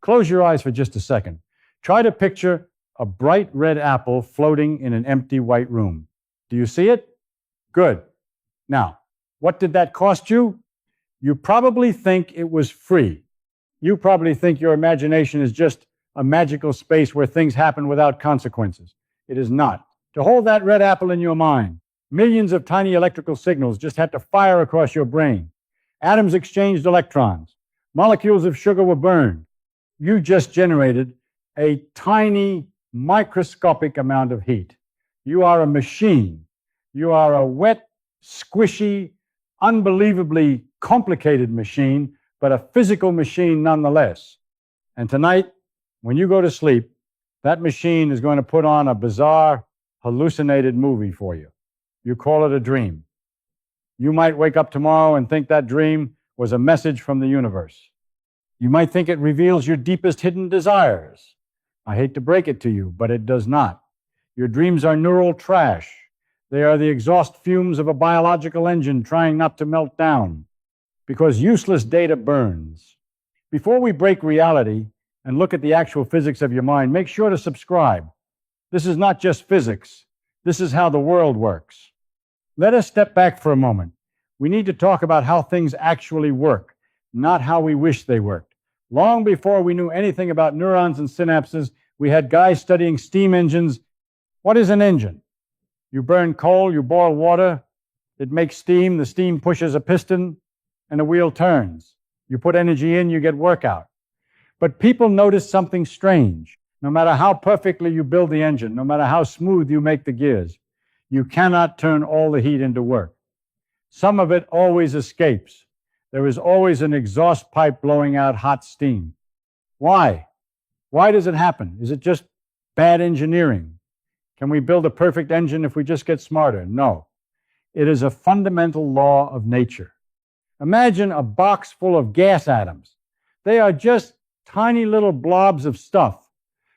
Close your eyes for just a second. Try to picture a bright red apple floating in an empty white room. Do you see it? Good. Now, what did that cost you? You probably think it was free. You probably think your imagination is just a magical space where things happen without consequences. It is not. To hold that red apple in your mind, millions of tiny electrical signals just had to fire across your brain. Atoms exchanged electrons. Molecules of sugar were burned. You just generated a tiny, microscopic amount of heat. You are a machine. You are a wet, squishy, unbelievably complicated machine, but a physical machine nonetheless. And tonight, when you go to sleep, that machine is going to put on a bizarre, hallucinated movie for you. You call it a dream. You might wake up tomorrow and think that dream was a message from the universe. You might think it reveals your deepest hidden desires. I hate to break it to you, but it does not. Your dreams are neural trash. They are the exhaust fumes of a biological engine trying not to melt down, because useless data burns. Before we break reality and look at the actual physics of your mind, make sure to subscribe. This is not just physics. This is how the world works. Let us step back for a moment. We need to talk about how things actually work, not how we wish they worked. Long before we knew anything about neurons and synapses, we had guys studying steam engines. What is an engine? You burn coal, you boil water, it makes steam, the steam pushes a piston, and the wheel turns. You put energy in, you get work out. But people notice something strange. No matter how perfectly you build the engine, no matter how smooth you make the gears, you cannot turn all the heat into work. Some of it always escapes. There is always an exhaust pipe blowing out hot steam. Why? Why does it happen? Is it just bad engineering? Can we build a perfect engine if we just get smarter? No. It is a fundamental law of nature. Imagine a box full of gas atoms. They are just tiny little blobs of stuff.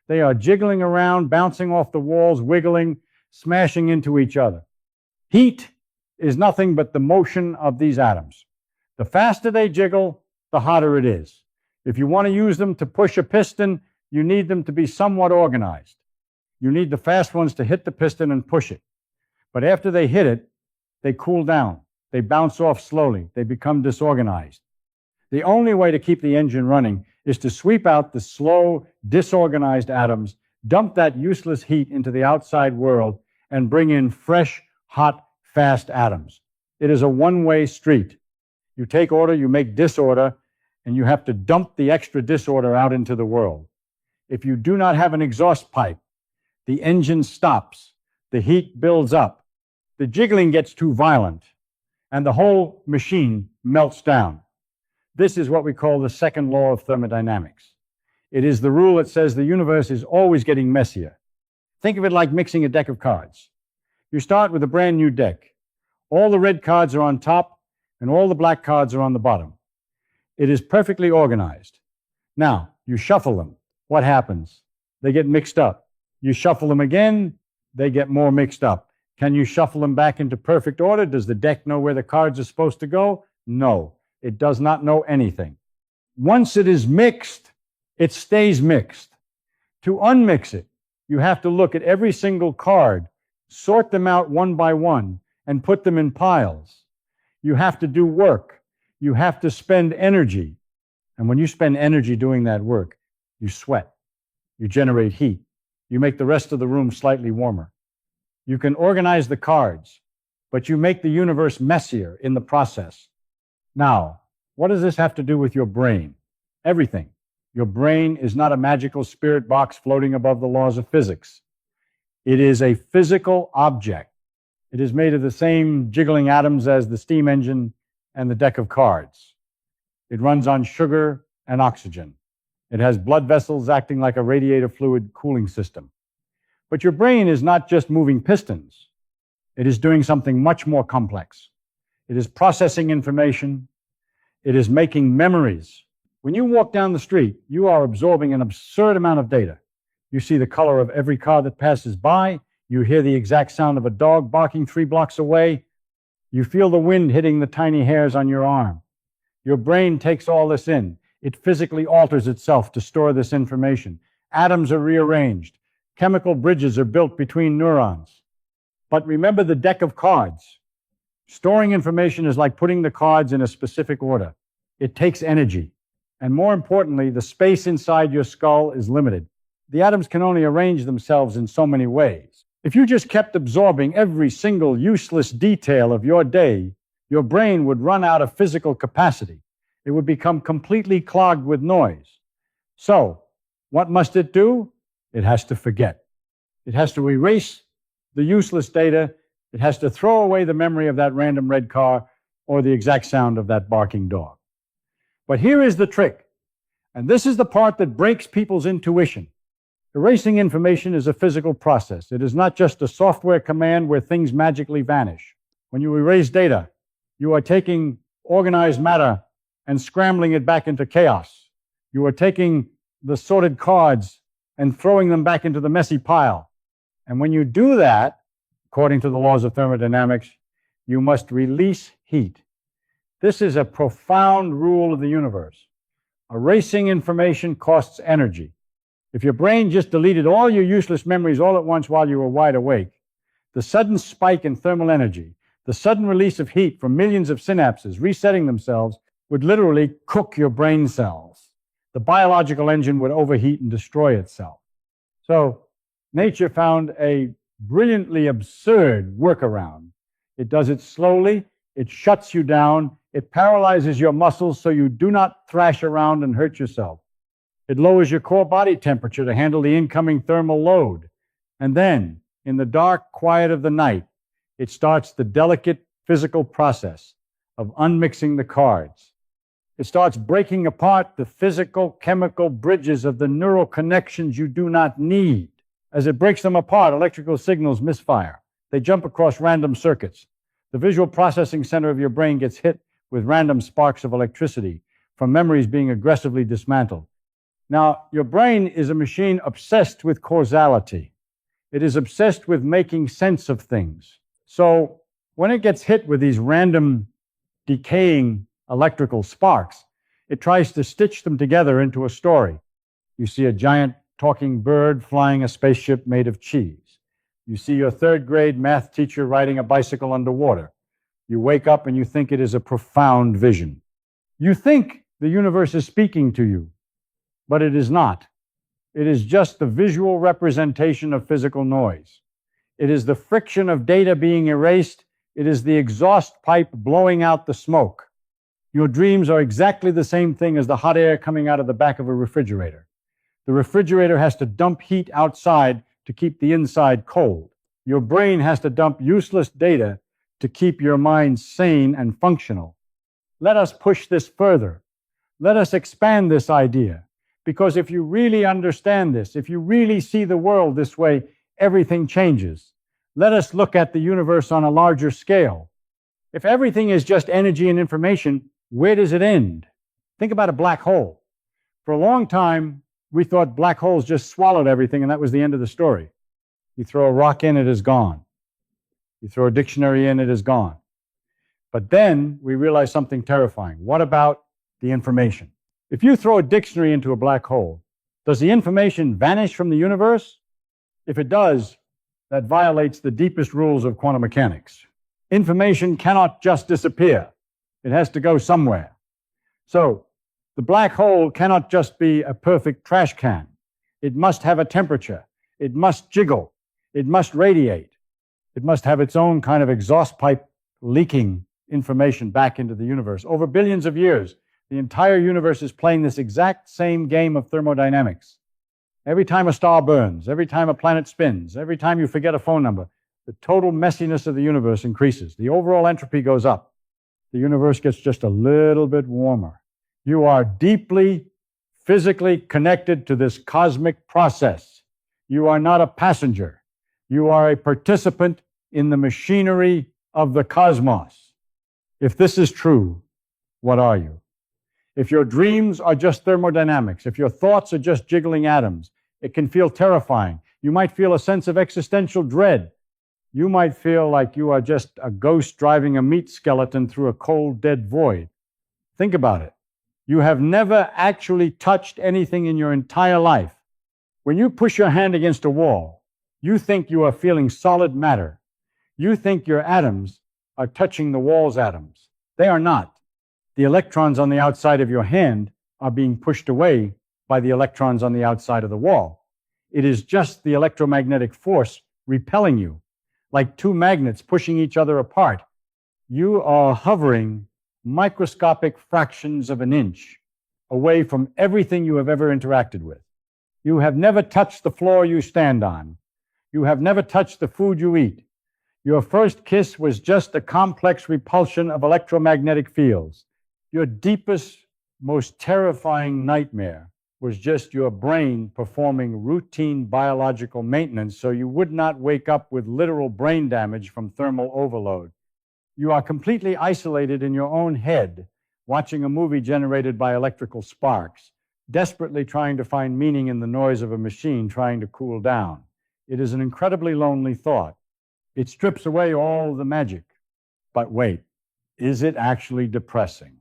They are jiggling around, bouncing off the walls, wiggling, smashing into each other. Heat is nothing but the motion of these atoms. The faster they jiggle, the hotter it is. If you want to use them to push a piston, you need them to be somewhat organized. You need the fast ones to hit the piston and push it. But after they hit it, they cool down. They bounce off slowly. They become disorganized. The only way to keep the engine running is to sweep out the slow, disorganized atoms, dump that useless heat into the outside world, and bring in fresh, hot, fast atoms. It is a one-way street. You take order, you make disorder, and you have to dump the extra disorder out into the world. If you do not have an exhaust pipe, the engine stops, the heat builds up, the jiggling gets too violent, and the whole machine melts down. This is what we call the second law of thermodynamics. It is the rule that says the universe is always getting messier. Think of it like mixing a deck of cards. You start with a brand new deck. All the red cards are on top, and all the black cards are on the bottom. It is perfectly organized. Now, you shuffle them. What happens? They get mixed up. You shuffle them again, they get more mixed up. Can you shuffle them back into perfect order? Does the deck know where the cards are supposed to go? No, it does not know anything. Once it is mixed, it stays mixed. To unmix it, you have to look at every single card, sort them out one by one, and put them in piles. You have to do work. You have to spend energy. And when you spend energy doing that work, you sweat. You generate heat. You make the rest of the room slightly warmer. You can organize the cards, but you make the universe messier in the process. Now, what does this have to do with your brain? Everything. Your brain is not a magical spirit box floating above the laws of physics. It is a physical object. It is made of the same jiggling atoms as the steam engine and the deck of cards. It runs on sugar and oxygen. It has blood vessels acting like a radiator fluid cooling system. But your brain is not just moving pistons. It is doing something much more complex. It is processing information. It is making memories. When you walk down the street, you are absorbing an absurd amount of data. You see the color of every car that passes by. You hear the exact sound of a dog barking 3 blocks away. You feel the wind hitting the tiny hairs on your arm. Your brain takes all this in. It physically alters itself to store this information. Atoms are rearranged. Chemical bridges are built between neurons. But remember the deck of cards. Storing information is like putting the cards in a specific order. It takes energy. And more importantly, the space inside your skull is limited. The atoms can only arrange themselves in so many ways. If you just kept absorbing every single useless detail of your day, your brain would run out of physical capacity. It would become completely clogged with noise. So, what must it do? It has to forget. It has to erase the useless data. It has to throw away the memory of that random red car or the exact sound of that barking dog. But here is the trick, and this is the part that breaks people's intuition. Erasing information is a physical process. It is not just a software command where things magically vanish. When you erase data, you are taking organized matter and scrambling it back into chaos. You are taking the sorted cards and throwing them back into the messy pile. And when you do that, according to the laws of thermodynamics, you must release heat. This is a profound rule of the universe. Erasing information costs energy. If your brain just deleted all your useless memories all at once while you were wide awake, the sudden spike in thermal energy, the sudden release of heat from millions of synapses resetting themselves would literally cook your brain cells. The biological engine would overheat and destroy itself. So nature found a brilliantly absurd workaround. It does it slowly, it shuts you down, it paralyzes your muscles so you do not thrash around and hurt yourself. It lowers your core body temperature to handle the incoming thermal load. And then, in the dark quiet of the night, it starts the delicate physical process of unmixing the cards. It starts breaking apart the physical, chemical bridges of the neural connections you do not need. As it breaks them apart, electrical signals misfire. They jump across random circuits. The visual processing center of your brain gets hit with random sparks of electricity from memories being aggressively dismantled. Now, your brain is a machine obsessed with causality. It is obsessed with making sense of things. So when it gets hit with these random decaying electrical sparks, it tries to stitch them together into a story. You see a giant talking bird flying a spaceship made of cheese. You see your third grade math teacher riding a bicycle underwater. You wake up and you think it is a profound vision. You think the universe is speaking to you, but it is not. It is just the visual representation of physical noise. It is the friction of data being erased. It is the exhaust pipe blowing out the smoke. Your dreams are exactly the same thing as the hot air coming out of the back of a refrigerator. The refrigerator has to dump heat outside to keep the inside cold. Your brain has to dump useless data to keep your mind sane and functional. Let us push this further. Let us expand this idea. Because if you really understand this, if you really see the world this way, everything changes. Let us look at the universe on a larger scale. If everything is just energy and information, where does it end? Think about a black hole. For a long time, we thought black holes just swallowed everything and that was the end of the story. You throw a rock in, it is gone. You throw a dictionary in, it is gone. But then we realized something terrifying. What about the information? If you throw a dictionary into a black hole, does the information vanish from the universe? If it does, that violates the deepest rules of quantum mechanics. Information cannot just disappear. It has to go somewhere. So, the black hole cannot just be a perfect trash can. It must have a temperature. It must jiggle. It must radiate. It must have its own kind of exhaust pipe leaking information back into the universe. Over billions of years, the entire universe is playing this exact same game of thermodynamics. Every time a star burns, every time a planet spins, every time you forget a phone number, the total messiness of the universe increases. The overall entropy goes up. The universe gets just a little bit warmer. You are deeply, physically connected to this cosmic process. You are not a passenger. You are a participant in the machinery of the cosmos. If this is true, what are you? If your dreams are just thermodynamics, if your thoughts are just jiggling atoms, it can feel terrifying. You might feel a sense of existential dread. You might feel like you are just a ghost driving a meat skeleton through a cold, dead void. Think about it. You have never actually touched anything in your entire life. When you push your hand against a wall, you think you are feeling solid matter. You think your atoms are touching the wall's atoms. They are not. The electrons on the outside of your hand are being pushed away by the electrons on the outside of the wall. It is just the electromagnetic force repelling you, like two magnets pushing each other apart. You are hovering microscopic fractions of an inch away from everything you have ever interacted with. You have never touched the floor you stand on. You have never touched the food you eat. Your first kiss was just a complex repulsion of electromagnetic fields. Your deepest, most terrifying nightmare was just your brain performing routine biological maintenance so you would not wake up with literal brain damage from thermal overload. You are completely isolated in your own head, watching a movie generated by electrical sparks, desperately trying to find meaning in the noise of a machine trying to cool down. It is an incredibly lonely thought. It strips away all the magic. But wait, is it actually depressing?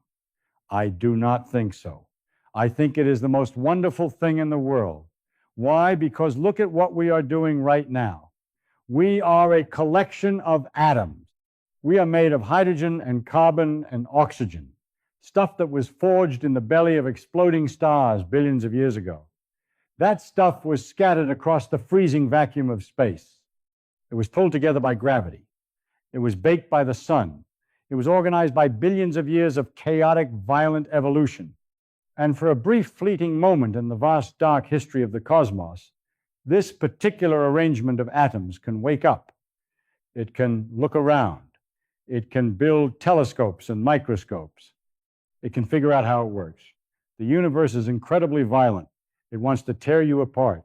I do not think so. I think it is the most wonderful thing in the world. Why? Because look at what we are doing right now. We are a collection of atoms. We are made of hydrogen and carbon and oxygen, stuff that was forged in the belly of exploding stars billions of years ago. That stuff was scattered across the freezing vacuum of space. It was pulled together by gravity. It was baked by the sun. It was organized by billions of years of chaotic, violent evolution. And for a brief, fleeting moment in the vast, dark history of the cosmos, this particular arrangement of atoms can wake up. It can look around. It can build telescopes and microscopes. It can figure out how it works. The universe is incredibly violent. It wants to tear you apart.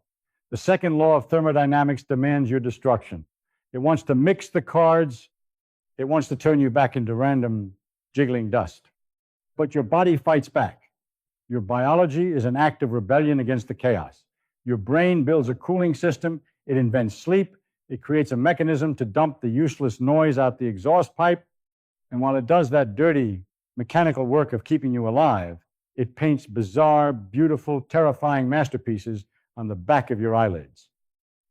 The second law of thermodynamics demands your destruction. It wants to mix the cards. It wants to turn you back into random jiggling dust. But your body fights back. Your biology is an act of rebellion against the chaos. Your brain builds a cooling system. It invents sleep. It creates a mechanism to dump the useless noise out the exhaust pipe. And while it does that dirty mechanical work of keeping you alive, it paints bizarre, beautiful, terrifying masterpieces on the back of your eyelids.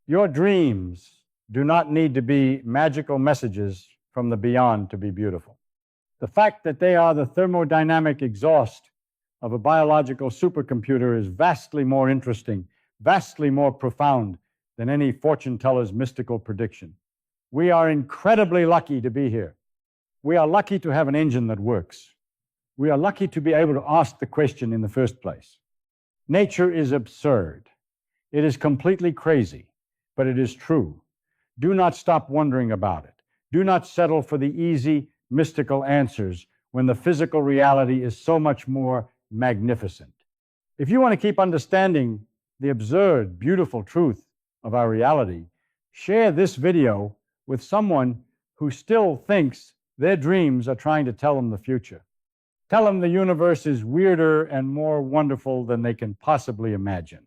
Your dreams do not need to be magical messages from the beyond to be beautiful. The fact that they are the thermodynamic exhaust of a biological supercomputer is vastly more interesting, vastly more profound than any fortune teller's mystical prediction. We are incredibly lucky to be here. We are lucky to have an engine that works. We are lucky to be able to ask the question in the first place. Nature is absurd. It is completely crazy, but it is true. Do not stop wondering about it. Do not settle for the easy, mystical answers when the physical reality is so much more magnificent. If you want to keep understanding the absurd, beautiful truth of our reality, share this video with someone who still thinks their dreams are trying to tell them the future. Tell them the universe is weirder and more wonderful than they can possibly imagine.